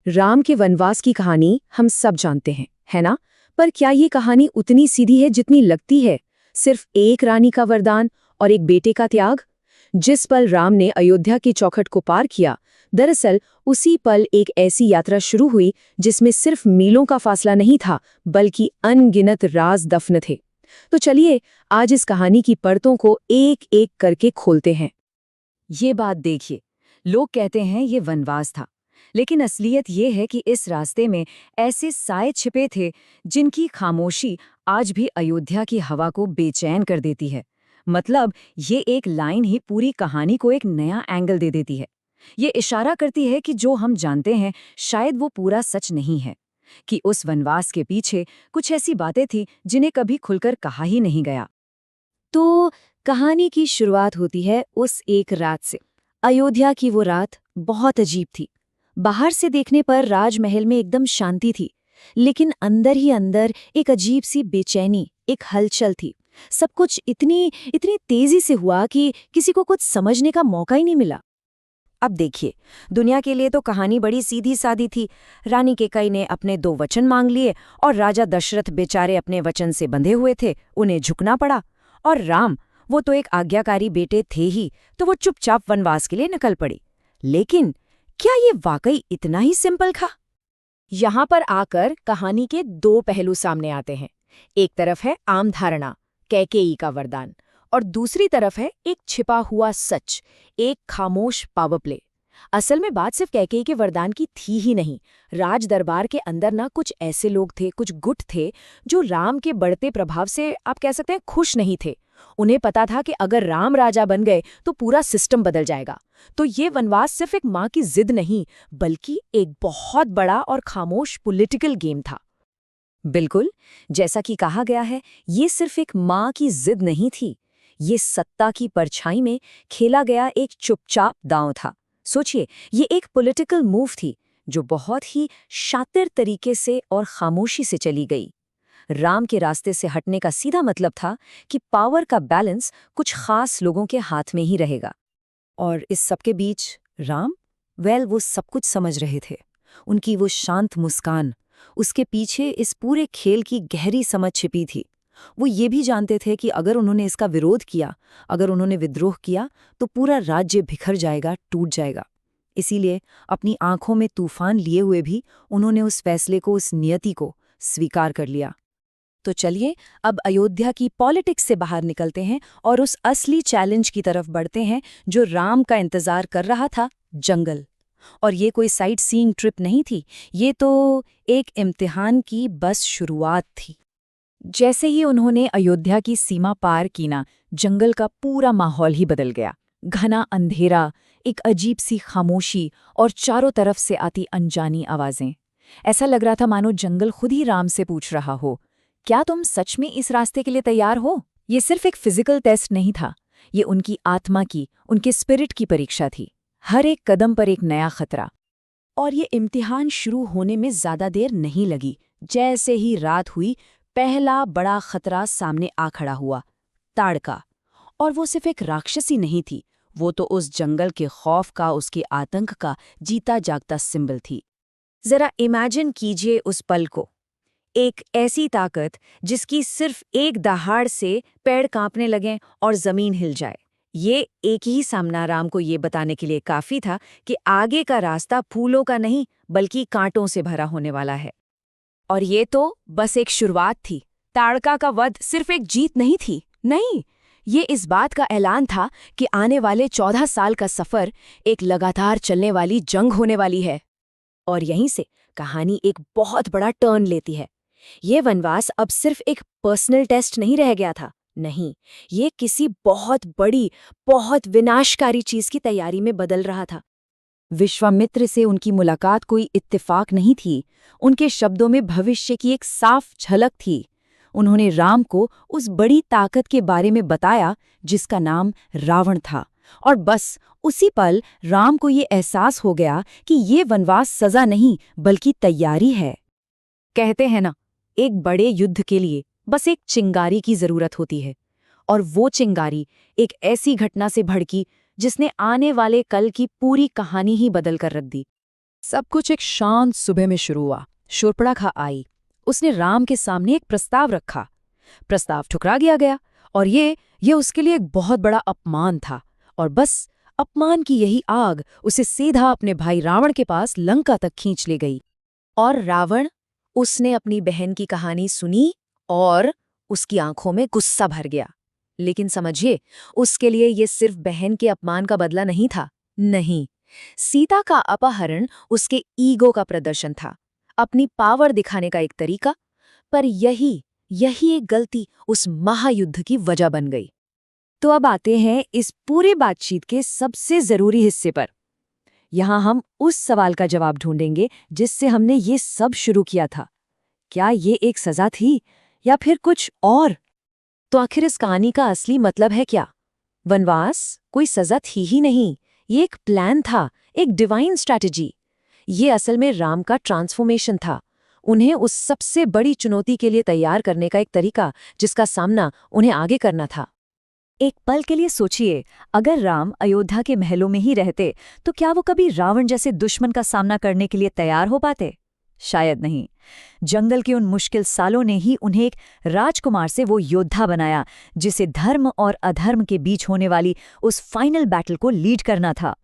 राम के वनवास की कहानी हम सब जानते हैं, है ना? पर क्या ये कहानी उतनी सीधी है जितनी लगती है? सिर्फ एक रानी का वरदान और एक बेटे का त्याग? जिस पल राम ने अयोध्या की चौखट को पार किया, दरअसल उसी पल एक ऐसी यात्रा शुरू हुई जिसमें सिर्फ मीलों का फासला नहीं था, बल्कि अनगिनत राज दफन थे। तो चलिए आज इस कहानी की परतों को एक एक करके खोलते हैं। ये बात देखिए, लोग कहते हैं ये वनवास था, लेकिन असलियत ये है कि इस रास्ते में ऐसे साए छिपे थे जिनकी खामोशी आज भी अयोध्या की हवा को बेचैन कर देती है। मतलब ये एक लाइन ही पूरी कहानी को एक नया एंगल दे देती है। ये इशारा करती है कि जो हम जानते हैं शायद वो पूरा सच नहीं है, कि उस वनवास के पीछे कुछ ऐसी बातें थी जिन्हें कभी खुलकर कहा ही नहीं गया। तो कहानी की शुरुआत होती है उस एक रात से। अयोध्या की वो रात बहुत अजीब थी। बाहर से देखने पर राजमहल में एकदम शांति थी, लेकिन अंदर ही अंदर एक अजीब सी बेचैनी, एक हलचल थी। सब कुछ इतनी इतनी तेजी से हुआ कि किसी को कुछ समझने का मौका ही नहीं मिला। अब देखिए, दुनिया के लिए तो कहानी बड़ी सीधी सादी थी। रानी केकई ने अपने 2 वचन मांग लिए और राजा दशरथ बेचारे अपने वचन से बंधे हुए थे, उन्हें झुकना पड़ा। और राम, वो तो एक आज्ञाकारी बेटे थे ही, तो वो चुपचाप वनवास के लिए निकल पड़ी। लेकिन क्या ये वाकई इतना ही सिंपल था? यहाँ पर आकर कहानी के 2 पहलू सामने आते हैं। एक तरफ है आम धारणा, कैकेयी का वरदान, और दूसरी तरफ है एक छिपा हुआ सच, एक खामोश पावर प्ले। असल में बात सिर्फ कैकेयी के वरदान की थी ही नहीं। राज दरबार के अंदर ना कुछ ऐसे लोग थे, कुछ गुट थे, जो राम के बढ़ते प्रभाव से आप कह सकते हैं खुश नहीं थे। उन्हें पता था कि अगर राम राजा बन गए तो पूरा सिस्टम बदल जाएगा। तो ये वनवास सिर्फ एक माँ की जिद नहीं, बल्कि एक बहुत बड़ा और खामोश पॉलिटिकल गेम था। बिल्कुल, जैसा कि कहा गया है, ये सिर्फ एक माँ की जिद नहीं थी। ये सत्ता की परछाई में खेला गया एक चुपचाप दांव था। सोचिए, ये एक पॉलिटिकल मूव थी जो बहुत ही शातिर तरीके से और खामोशी से चली गई। राम के रास्ते से हटने का सीधा मतलब था कि पावर का बैलेंस कुछ खास लोगों के हाथ में ही रहेगा। और इस सब के बीच राम, वो सब कुछ समझ रहे थे। उनकी वो शांत मुस्कान, उसके पीछे इस पूरे खेल की गहरी समझ छिपी थी। वो ये भी जानते थे कि अगर उन्होंने इसका विरोध किया, अगर उन्होंने विद्रोह किया, तो पूरा राज्य बिखर जाएगा, टूट जाएगा। इसीलिए अपनी आंखों में तूफान लिए हुए भी उन्होंने उस फैसले को, उस नियति को स्वीकार कर लिया। तो चलिए अब अयोध्या की पॉलिटिक्स से बाहर निकलते हैं और उस असली चैलेंज की तरफ बढ़ते हैं जो राम का इंतजार कर रहा था, जंगल। और ये कोई साइट सीइंग ट्रिप नहीं थी, ये तो एक इम्तिहान की बस शुरुआत थी। जैसे ही उन्होंने अयोध्या की सीमा पार की ना, जंगल का पूरा माहौल ही बदल गया। घना अंधेरा, एक अजीब सी खामोशी और चारों तरफ से आती अनजानी आवाजें। ऐसा लग रहा था मानो जंगल खुद ही राम से पूछ रहा हो, क्या तुम सच में इस रास्ते के लिए तैयार हो? ये सिर्फ एक फिजिकल टेस्ट नहीं था, ये उनकी आत्मा की, उनके स्पिरिट की परीक्षा थी। हर एक कदम पर एक नया खतरा। और ये इम्तिहान शुरू होने में ज्यादा देर नहीं लगी। जैसे ही रात हुई, पहला बड़ा खतरा सामने आ खड़ा हुआ, ताड़का। और वो सिर्फ एक राक्षसी नहीं थी, वो तो उस जंगल के खौफ का, उसके आतंक का जीता जागता सिंबल थी। जरा इमेजिन कीजिए उस पल को, एक ऐसी ताकत जिसकी सिर्फ एक दहाड़ से पेड़ कांपने लगें और जमीन हिल जाए। ये एक ही सामना राम को ये बताने के लिए काफी था कि आगे का रास्ता फूलों का नहीं बल्कि कांटों से भरा होने वाला है। और ये तो बस एक शुरुआत थी। ताड़का का वध सिर्फ एक जीत नहीं थी, नहीं, ये इस बात का ऐलान था कि आने वाले 14 साल का सफर एक लगातार चलने वाली जंग होने वाली है। और यहीं से कहानी एक बहुत बड़ा टर्न लेती है। ये वनवास अब सिर्फ एक पर्सनल टेस्ट नहीं रह गया था, नहीं, ये किसी बहुत बड़ी, बहुत विनाशकारी चीज की तैयारी में बदल रहा था। विश्वामित्र से उनकी मुलाकात कोई इत्तेफाक नहीं थी, उनके शब्दों में भविष्य की एक साफ झलक थी। उन्होंने राम को उस बड़ी ताकत के बारे में बताया जिसका नाम रावण था। और बस उसी पल राम को ये एहसास हो गया कि ये वनवास सजा नहीं बल्कि तैयारी है। कहते हैं ना, एक बड़े युद्ध के लिए बस एक चिंगारी की जरूरत होती है, और वो चिंगारी एक ऐसी घटना से भड़की जिसने आने वाले कल की पूरी कहानी ही बदल कर रख दी। सब कुछ एक शांत सुबह में शुरू हुआ। शूर्पणखा आई। उसने राम के सामने एक प्रस्ताव रखा। प्रस्ताव ठुकरा गया और ये उसके लिए एक बहुत बड़ा अपमान था। और बस अपमान की यही आग उसे सीधा अपने भाई रावण के पास लंका तक खींच ले गई। और रावण, उसने अपनी बहन की कहानी सुनी और उसकी आंखों में गुस्सा भर गया। लेकिन समझिए, उसके लिए ये सिर्फ बहन के अपमान का बदला नहीं था। नहीं, सीता का अपहरण उसके ईगो का प्रदर्शन था, अपनी पावर दिखाने का एक तरीका। पर यही एक गलती उस महायुद्ध की वजह बन गई। तो अब आते हैं इस पूरी बातचीत के सबसे जरूरी हिस्से पर। यहाँ हम उस सवाल का जवाब ढूंढेंगे जिससे हमने ये सब शुरू किया था। क्या ये एक सजा थी या फिर कुछ और? तो आखिर इस कहानी का असली मतलब है क्या? वनवास कोई सजा थी ही नहीं, ये एक प्लान था, एक डिवाइन स्ट्रैटेजी। ये असल में राम का ट्रांसफॉर्मेशन था, उन्हें उस सबसे बड़ी चुनौती के लिए तैयार करने का एक तरीका जिसका सामना उन्हें आगे करना था। एक पल के लिए सोचिए, अगर राम अयोध्या के महलों में ही रहते तो क्या वो कभी रावण जैसे दुश्मन का सामना करने के लिए तैयार हो पाते? शायद नहीं। जंगल के उन मुश्किल सालों ने ही उन्हें एक राजकुमार से वो योद्धा बनाया जिसे धर्म और अधर्म के बीच होने वाली उस फाइनल बैटल को लीड करना था।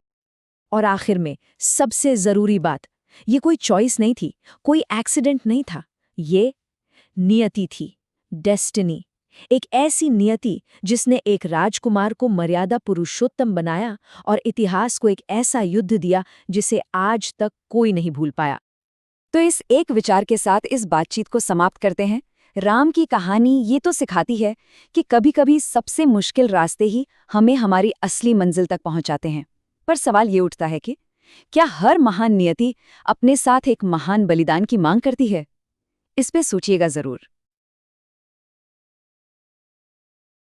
और आखिर में सबसे जरूरी बात, ये कोई चॉइस नहीं थी, कोई एक्सीडेंट नहीं था, ये नियति थी, डेस्टिनी। एक ऐसी नियति जिसने एक राजकुमार को मर्यादा पुरुषोत्तम बनाया और इतिहास को एक ऐसा युद्ध दिया जिसे आज तक कोई नहीं भूल पाया। तो इस एक विचार के साथ इस बातचीत को समाप्त करते हैं। राम की कहानी ये तो सिखाती है कि कभी-कभी सबसे मुश्किल रास्ते ही हमें हमारी असली मंजिल तक पहुंचाते हैं। पर सवाल ये उठता है कि क्या हर महान नियति अपने साथ एक महान बलिदान की मांग करती है? इस पे सोचिएगा जरूर।